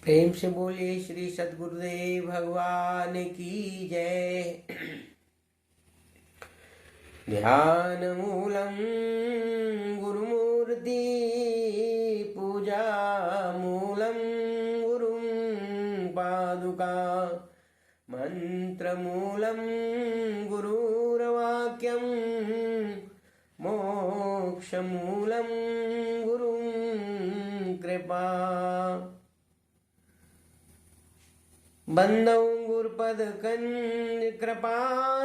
प्रेम से बोलिए श्री सद्गुरुदेव भगवान की जय। ध्यान मूलम गुरुमूर्ति पूजा मूलम गुरुं पादुका मंत्र मूलम गुरुर्वाक्यम मोक्ष मूलम गुरुं कृपा। बंदौ गुरुपद कंज कृपा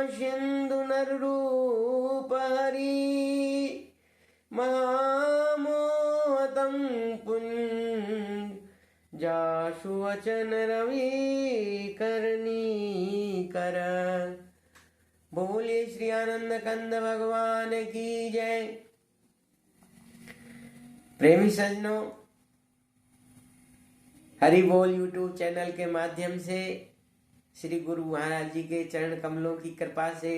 सिंधु नररूप हरि महामोहतं पुंज जासु वचन रवि करनी कर। बोले श्री आनंद कंद भगवान की जय। प्रेमी सज्जनों, हरि बोल यूट्यूब चैनल के माध्यम से श्री गुरु महाराज जी के चरण कमलों की कृपा से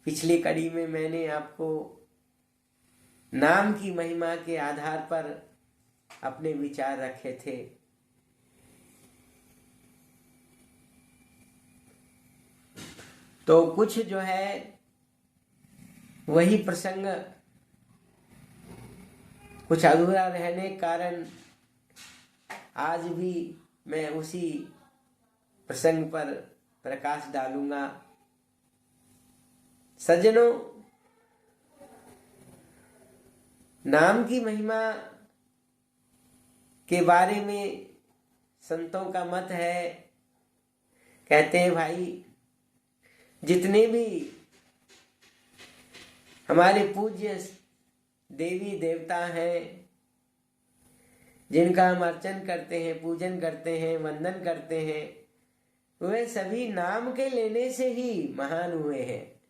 पिछली कड़ी में मैंने आपको नाम की महिमा के आधार पर अपने विचार रखे थे। तो कुछ जो है वही प्रसंग कुछ अधूरा रहने के कारण आज भी मैं उसी प्रसंग पर प्रकाश डालूंगा। सज्जनों, नाम की महिमा के बारे में संतों का मत है। कहते हैं भाई, जितने भी हमारे पूज्य देवी देवता हैं, जिनका हम अर्चन करते हैं, पूजन करते हैं, वंदन करते हैं, वे सभी नाम के लेने से ही महान हुए हैं।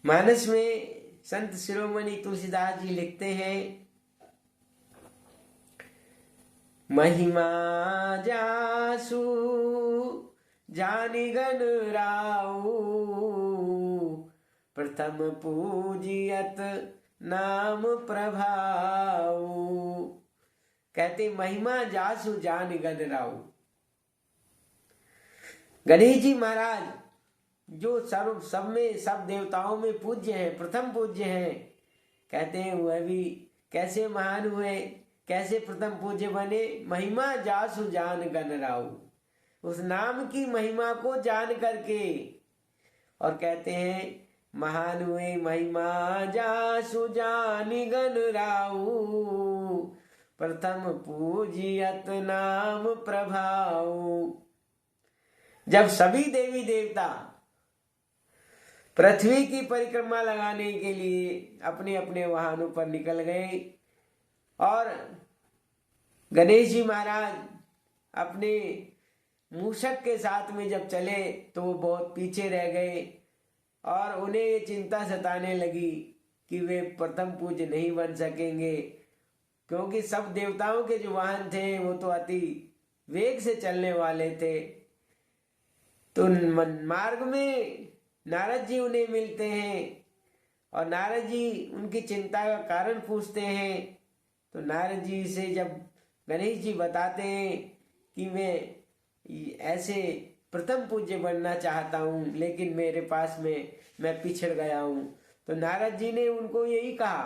मानस में संत शिरोमणि तुलसीदास जी लिखते हैं, महिमा जासु जानि गण राऊ प्रथम पूजियत नाम प्रभाऊ। कहते महिमा जासु जान गण राऊ। गणेश जी महाराज जो सब देवताओं में पूज्य हैं, प्रथम पूज्य हैं, कहते हैं वह भी कैसे महान हुए, कैसे प्रथम पूज्य बने। महिमा जासु जान गण राऊ, उस नाम की महिमा को जान करके, और कहते हैं महान हुए महिमा जासु जानि गण राऊ प्रथम पूजियत नाम प्रभाऊ। जब सभी देवी देवता पृथ्वी की परिक्रमा लगाने के लिए अपने अपने वाहनों पर निकल गए और गणेश जी महाराज अपने मूषक के साथ में जब चले तो वो बहुत पीछे रह गए और उन्हें ये चिंता सताने लगी कि वे प्रथम पूज्य नहीं बन सकेंगे, क्योंकि सब देवताओं के जो वाहन थे वो तो अति वेग से चलने वाले थे। तो मार्ग में नारद जी उन्हें मिलते हैं और नारद जी उनकी चिंता का कारण पूछते हैं। तो नारद जी से जब गणेश जी बताते हैं कि मैं ऐसे प्रथम पूज्य बनना चाहता हूँ, लेकिन मेरे पास में मैं पिछड़ गया हूँ, तो नारद जी ने उनको यही कहा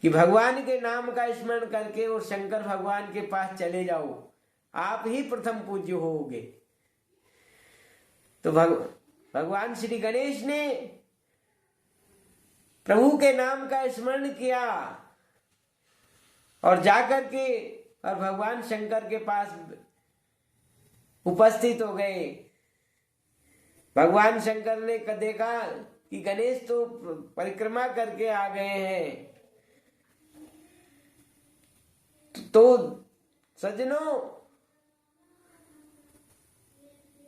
कि भगवान के नाम का स्मरण करके और शंकर भगवान के पास चले जाओ, आप ही प्रथम पूज्य होगे। तो भगवान श्री गणेश ने प्रभु के नाम का स्मरण किया और जाकर के और भगवान शंकर के पास उपस्थित हो गए। भगवान शंकर ने देखा कि गणेश तो परिक्रमा करके आ गए हैं। तो सज्जनों,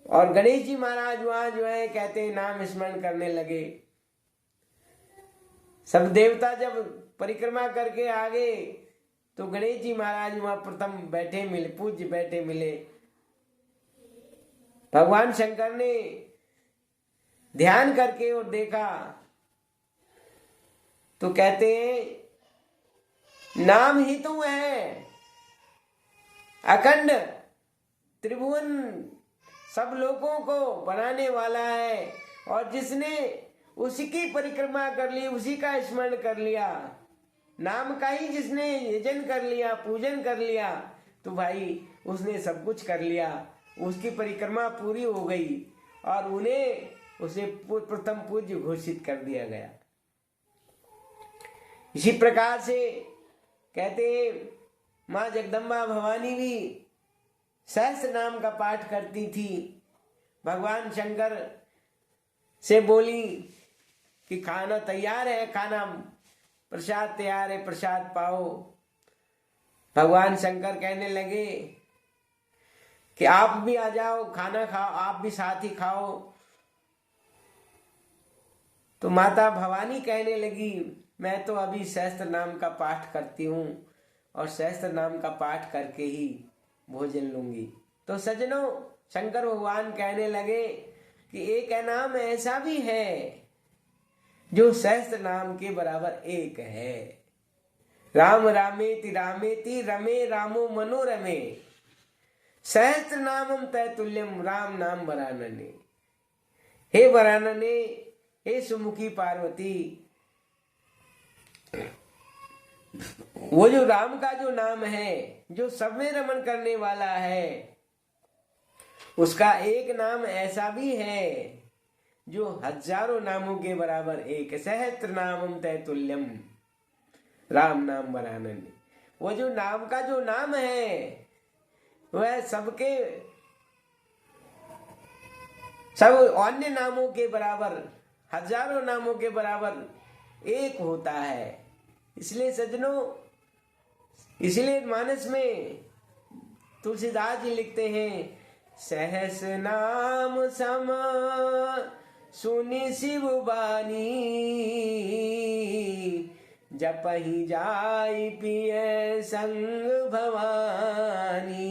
और गणेश जी महाराज वहां जो है कहते हैं नाम स्मरण करने लगे। सब देवता जब परिक्रमा करके आ गए तो गणेश जी महाराज वहां प्रथम बैठे मिले, पूज्य बैठे मिले। भगवान शंकर ने ध्यान करके और देखा तो कहते हैं नाम ही तो है अखंड त्रिभुवन सब लोगों को बनाने वाला है। और जिसने उसकी परिक्रमा कर ली, उसी का स्मरण कर लिया, नाम का ही जिसने यजन कर लिया, पूजन कर लिया, तो भाई उसने सब कुछ कर लिया, उसकी परिक्रमा पूरी हो गई और उन्हें उसे प्रथम पूज्य घोषित कर दिया गया। इसी प्रकार से कहते माँ जगदम्बा भवानी भी सहस्त्र नाम का पाठ करती थी। भगवान शंकर से बोली कि खाना तैयार है, खाना प्रसाद तैयार है, प्रसाद पाओ। भगवान शंकर कहने लगे कि आप भी आ जाओ, खाना खाओ, आप भी साथ ही खाओ। तो माता भवानी कहने लगी मैं तो अभी सहस्त्र नाम का पाठ करती हूँ और सहस्त्र नाम का पाठ करके ही भोजन लूंगी। तो सज्जनों, शंकर भगवान कहने लगे कि एक नाम ऐसा भी है जो सहस्त्र नाम के बराबर एक है। राम रामेति रामेति रमे रामो मनोरमे सहस्त्र नामम तैतुल्यम राम नाम वरानने। हे वरानने, हे सुमुखी पार्वती, वो जो राम का जो नाम है, जो सब में रमन करने वाला है, उसका एक नाम ऐसा भी है जो हजारों नामों के बराबर एक। सहस्त्र नामम तैतुल्यम राम नाम वरानने। वो जो नाम का जो नाम है वह सबके सब अन्य नामों के बराबर, हजारों नामों के बराबर एक होता है। इसलिए सज्जनों, इसलिए मानस में तुलसीदास जी लिखते हैं सहस नाम सम सुनि शिव बानी जपहि जाय पिय संग भवानी।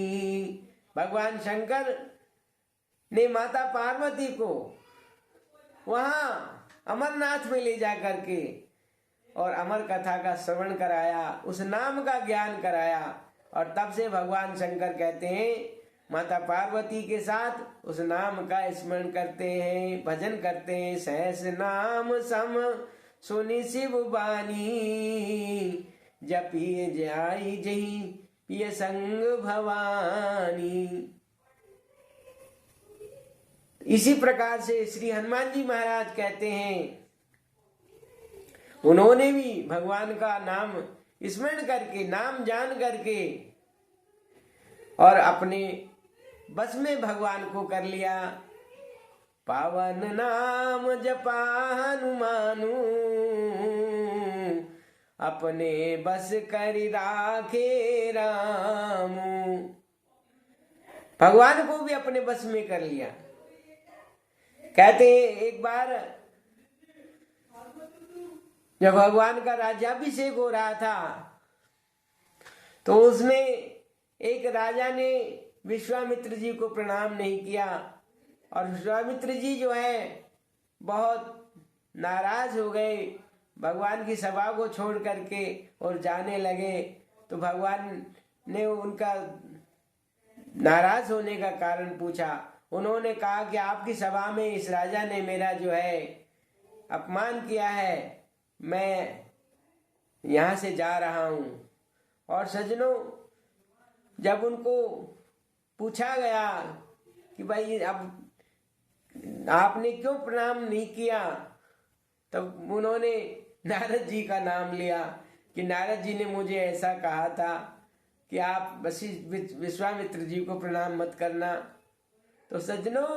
भगवान शंकर ने माता पार्वती को वहां अमरनाथ में ले जा करके और अमर कथा का श्रवण कराया, उस नाम का ज्ञान कराया। और तब से भगवान शंकर कहते हैं माता पार्वती के साथ उस नाम का स्मरण करते हैं, भजन करते हैं। सहस नाम सम सुनि शिव बानी जपिए जाई जही पिय संग भवानी। इसी प्रकार से श्री हनुमान जी महाराज कहते हैं, उन्होंने भी भगवान का नाम स्मरण करके, नाम जान करके और अपने बस में भगवान को कर लिया। पावन नाम जपा हनुमानु अपने बस करि राखे रामू। भगवान को भी अपने बस में कर लिया। कहते एक बार जब भगवान का राज्याभिषेक हो रहा था तो उसमें एक राजा ने विश्वामित्र जी को प्रणाम नहीं किया और विश्वामित्र जी जो है बहुत नाराज हो गए, भगवान की सभा को छोड़ करके और जाने लगे। तो भगवान ने उनका नाराज होने का कारण पूछा। उन्होंने कहा कि आपकी सभा में इस राजा ने मेरा जो है अपमान किया है, मैं यहाँ से जा रहा हूँ। और सज्जनों, जब उनको पूछा गया कि भाई अब आपने क्यों प्रणाम नहीं किया, तब उन्होंने नारद जी का नाम लिया कि नारद जी ने मुझे ऐसा कहा था कि आप विश्वामित्र जी को प्रणाम मत करना। तो सज्जनों,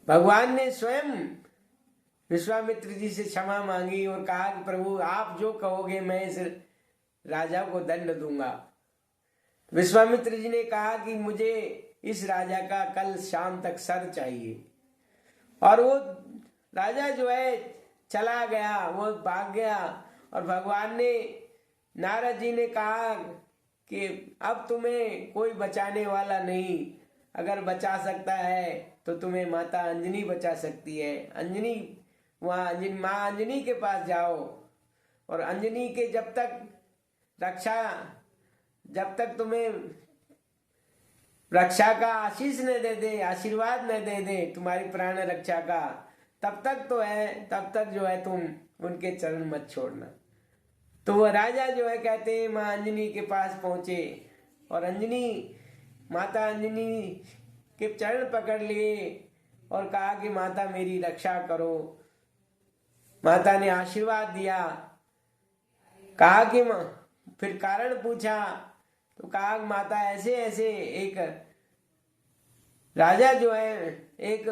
भगवान ने स्वयं विश्वामित्र जी से क्षमा मांगी और कहा कि प्रभु आप जो कहोगे मैं इस राजा को दंड दूंगा। विश्वामित्र जी ने कहा कि मुझे इस राजा का कल शाम तक सर चाहिए। और वो राजा जो है चला गया, वो भाग गया। और भगवान ने, नारद जी ने कहा कि अब तुम्हें कोई बचाने वाला नहीं, अगर बचा सकता है तो तुम्हें माता अंजनी बचा सकती है। अंजनी वहाँ माँ अंजनी के पास जाओ, और अंजनी के जब तक तुम्हें रक्षा का आशीष न दे दे, आशीर्वाद न दे दे तुम्हारी प्राण रक्षा का, तब तक जो है तुम उनके चरण मत छोड़ना। तो वह राजा जो है कहते हैं माँ अंजनी के पास पहुंचे और माता अंजनी के चरण पकड़ लिए और कहा कि माता मेरी रक्षा करो। माता ने आशीर्वाद दिया। कहा कि फिर कारण पूछा तो कहा माता ऐसे ऐसे एक राजा जो है एक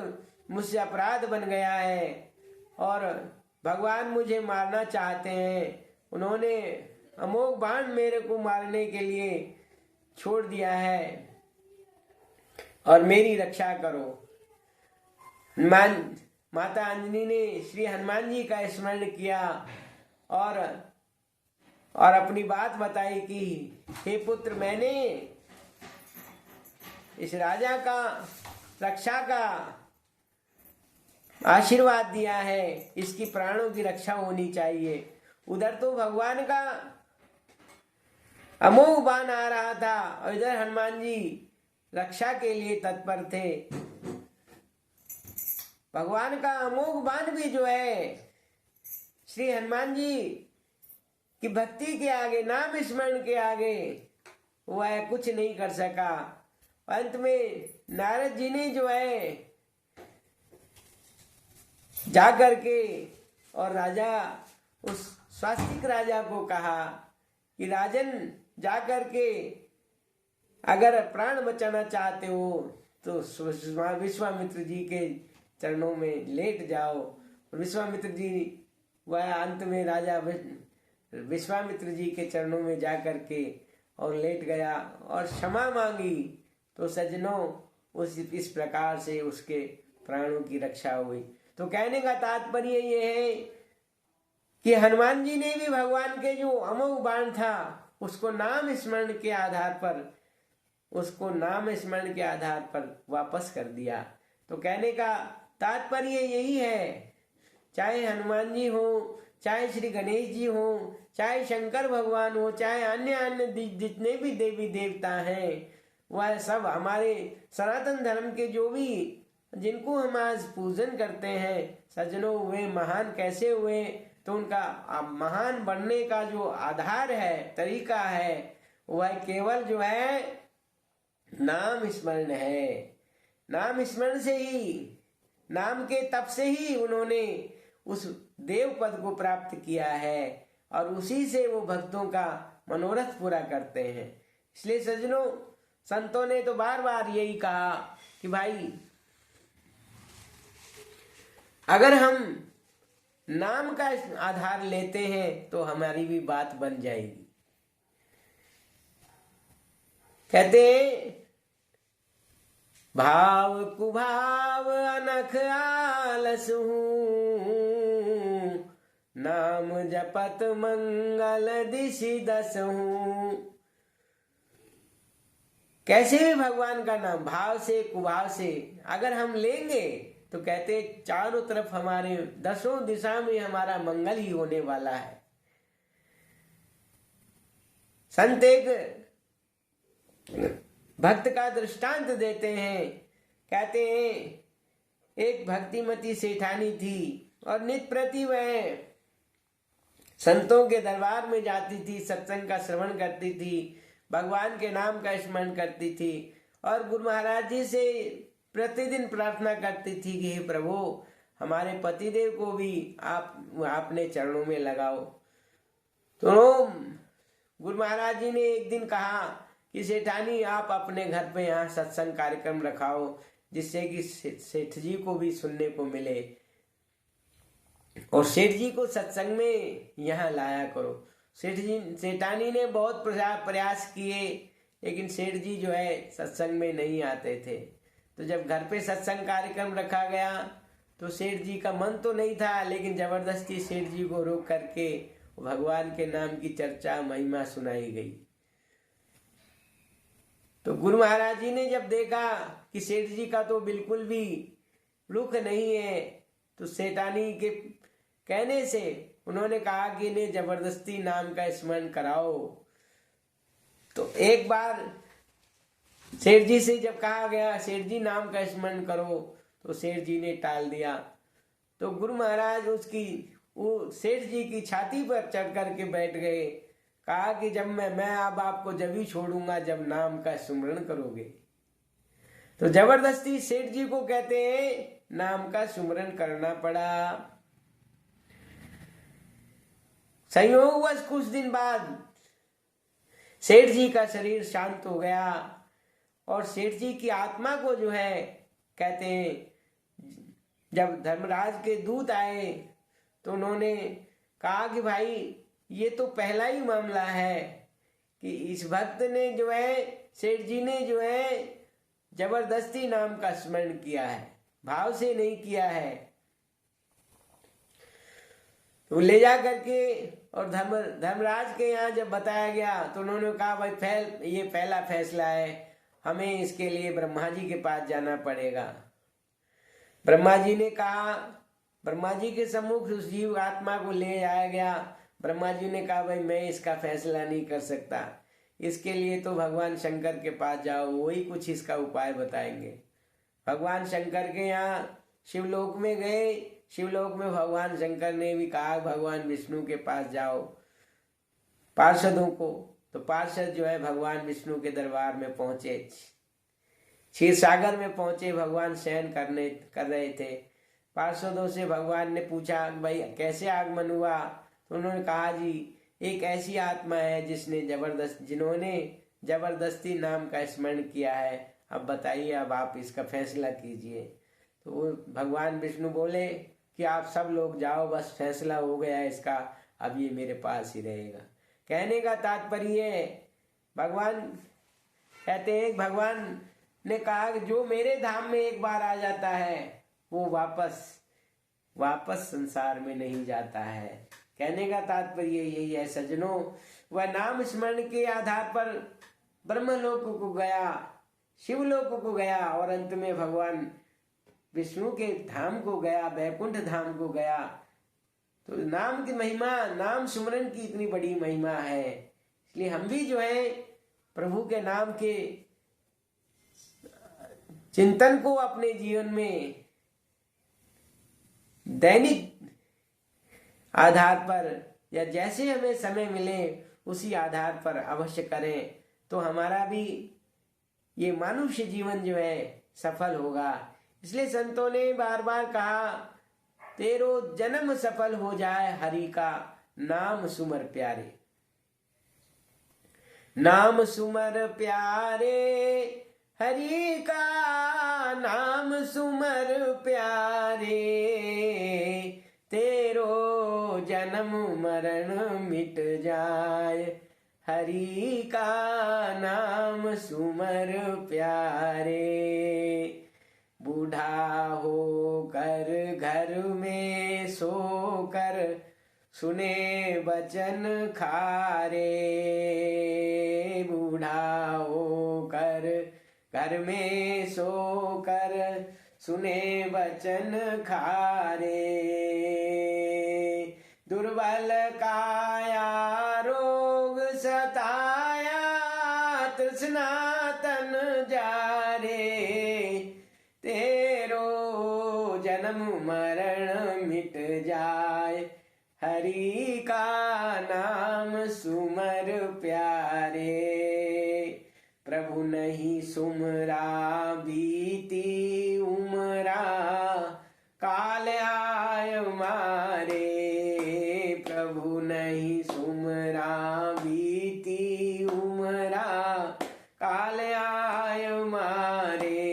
मुझसे अपराध बन गया है और भगवान मुझे मारना चाहते हैं। उन्होंने अमोघ बाण मेरे को मारने के लिए छोड़ दिया है और मेरी रक्षा करो। माता अंजनी ने श्री हनुमान जी का स्मरण किया और अपनी बात बताई कि हे पुत्र, मैंने इस राजा का रक्षा का आशीर्वाद दिया है, इसकी प्राणों की रक्षा होनी चाहिए। उधर तो भगवान का अमोघ बाण आ रहा था और इधर हनुमान जी रक्षा के लिए तत्पर थे। भगवान का अमोघ बाण भी जो है श्री हनुमान जी की भक्ति के आगे, नाम स्मरण के आगे वह कुछ नहीं कर सका। अंत में नारद जी ने जो है जा करके और उस स्वास्तिक राजा को कहा कि राजन, जा करके अगर प्राण बचाना चाहते हो तो विश्वामित्र जी के चरणों में लेट जाओ। विश्वामित्र जी वह अंत में राजा विश्वामित्र जी के चरणों में जा करके और लेट गया और क्षमा मांगी। तो सज्जनों इस प्रकार से उसके प्राणों की रक्षा हुई। तो कहने का तात्पर्य ये है कि हनुमान जी ने भी भगवान के जो अमोघ बाण था उसको नाम स्मरण के आधार पर वापस कर दिया। तो कहने का तात्पर्य यही है, चाहे हनुमान जी हो, चाहे श्री गणेश जी हो, चाहे शंकर भगवान हो, चाहे अन्य जितने भी देवी देवता हैं, वह सब हमारे सनातन धर्म के जिनको हम आज पूजन करते हैं सज्जनों, वे महान कैसे हुए? तो उनका महान बनने का जो आधार है, तरीका है, वह केवल जो है नाम स्मरण है। नाम स्मरण से ही, नाम के तप से ही उन्होंने उस देव पद को प्राप्त किया है और उसी से वो भक्तों का मनोरथ पूरा करते हैं। इसलिए सज्जनों, संतों ने तो बार बार यही कहा कि भाई अगर हम नाम का आधार लेते हैं तो हमारी भी बात बन जाएगी। कहते भाव कुभाव अनख आलस हूँ, नाम जपत मंगल दिशि दस हूँ। कैसे भी भगवान का नाम भाव से कुभाव से अगर हम लेंगे तो कहते चारों तरफ हमारे दसों दिशा में हमारा मंगल ही होने वाला है। संत एक भक्त का दृष्टांत देते हैं। कहते हैं एक भक्तिमती सेठानी थी और नित प्रति वह संतों के दरबार में जाती थी, सत्संग का श्रवण करती थी, भगवान के नाम का स्मरण करती थी और गुरु महाराज जी से प्रतिदिन प्रार्थना करती थी कि हे प्रभु, हमारे पतिदेव को भी आप अपने चरणों में लगाओ। तो गुरु महाराज जी ने एक दिन कहा कि सेठानी, आप अपने घर पे यहाँ सत्संग कार्यक्रम रखाओ जिससे कि सेठ जी को भी सुनने को मिले और सेठ जी को सत्संग में यहाँ लाया करो। सेठानी ने बहुत प्रयास किए लेकिन सेठ जी जो है सत्संग में नहीं आते थे। तो जब घर पे सत्संग कार्यक्रम रखा गया तो सेठ जी का मन तो नहीं था, लेकिन जबरदस्ती सेठ जी को रोक करके भगवान के नाम की चर्चा महिमा सुनाई गई। तो गुरु महाराज जी ने जब देखा कि सेठ जी का तो बिल्कुल भी रुख नहीं है, तो सेठानी के कहने से उन्होंने कहा कि इन्हें जबरदस्ती नाम का स्मरण कराओ। तो एक बार सेठ जी से जब कहा गया सेठ जी नाम का स्मरण करो, तो सेठ जी ने टाल दिया। तो गुरु महाराज वो सेठ जी की छाती पर चढ़ करके बैठ गए। कहा कि जब मैं अब आपको जब ही छोड़ूंगा जब नाम का सुमरण करोगे। तो जबरदस्ती सेठ जी को कहते हैं नाम का सुमरण करना पड़ा। संयोगवश कुछ दिन बाद सेठ जी का शरीर शांत हो गया और सेठ जी की आत्मा को जो है कहते हैं जब धर्मराज के दूत आए तो उन्होंने कहा कि भाई ये तो पहला ही मामला है कि इस भक्त ने जो है सेठ जी ने जो है जबरदस्ती नाम का स्मरण किया है, भाव से नहीं किया है। तो ले जा करके और धर्मराज के यहाँ जब बताया गया तो उन्होंने कहा भाई ये पहला फैसला है, हमें इसके लिए ब्रह्मा जी के पास जाना पड़ेगा। ब्रह्मा जी ने कहा, ब्रह्मा जी के सम्मुख उस जीव आत्मा को ले जाया गया। ब्रह्मा जी ने कहा भाई मैं इसका फैसला नहीं कर सकता, इसके लिए तो भगवान शंकर के पास जाओ, वही कुछ इसका उपाय बताएंगे। भगवान शंकर के यहाँ शिवलोक में गए। शिवलोक में भगवान शंकर ने भी कहा भगवान विष्णु के पास जाओ पार्षदों को। तो पार्षद जो है भगवान विष्णु के दरबार में पहुंचे, क्षीर सागर में पहुंचे। भगवान शयन कर रहे थे। पार्षदों से भगवान ने पूछा भाई कैसे आगमन हुआ। तो उन्होंने कहा जी एक ऐसी आत्मा है जिन्होंने जबरदस्ती नाम का स्मरण किया है, अब बताइए, अब आप इसका फैसला कीजिए। तो वो भगवान विष्णु बोले कि आप सब लोग जाओ, बस फैसला हो गया है इसका, अब ये मेरे पास ही रहेगा। कहने का तात्पर्य भगवान कहते हैं भगवान ने कहा कि जो मेरे धाम में एक बार आ जाता है वो वापस संसार में नहीं जाता है। कहने का तात्पर्य यही है सज्जनों, वह नाम स्मरण के आधार पर ब्रह्मलोक को गया, शिवलोक को गया और अंत में भगवान विष्णु के धाम को गया, वैकुंठ धाम को गया। तो नाम की महिमा, नाम सुमरन की इतनी बड़ी महिमा है, इसलिए हम भी जो है प्रभु के नाम के चिंतन को अपने जीवन में दैनिक आधार पर या जैसे हमें समय मिले उसी आधार पर अवश्य करें, तो हमारा भी ये मनुष्य जीवन जो है सफल होगा। इसलिए संतों ने बार बार कहा तेरो जन्म सफल हो जाए, हरि का नाम सुमर प्यारे। नाम सुमर प्यारे, हरि का नाम सुमर प्यारे, तेरो जन्म मरण मिट जाए, हरि का नाम सुमर प्यारे। बूढ़ा होकर घर में सोकर सुने वचन खारे, बूढ़ा होकर घर में सोकर सुने वचन खारे। दुर्बल काया रोग सताया, तृष्णा तन जारे, तेरो जन्म मरण मिट जाए, हरि का नाम सुमर प्यारे। प्रभु नहीं सुमरा बीती उमरा, काल आय मारे, प्रभु नहीं सुमरा बीती उमरा, काल आय मारे।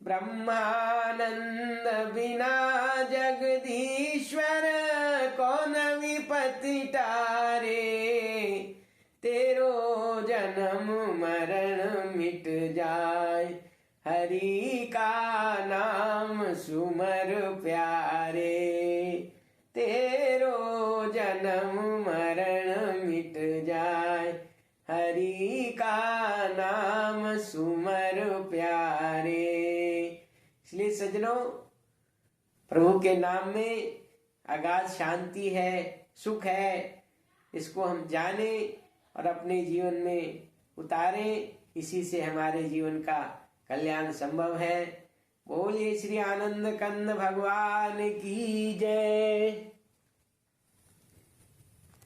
ब्रह्मानंद बिना जगदीश्वर, कौन विपत्ति टारे, तेरो जन्म मरण मिट जाए, हरि का नाम सुमर प्यारे, तेरो जन्म मरण मिट जाए, हरि का नाम सुमर प्यारे। इसलिए सज्जनों, प्रभु के नाम में अगाध शांति है, सुख है, इसको हम जाने और अपने जीवन में उतारें। इसी से हमारे जीवन का कल्याण संभव है। बोलिए श्री आनंद कंद भगवान की जय।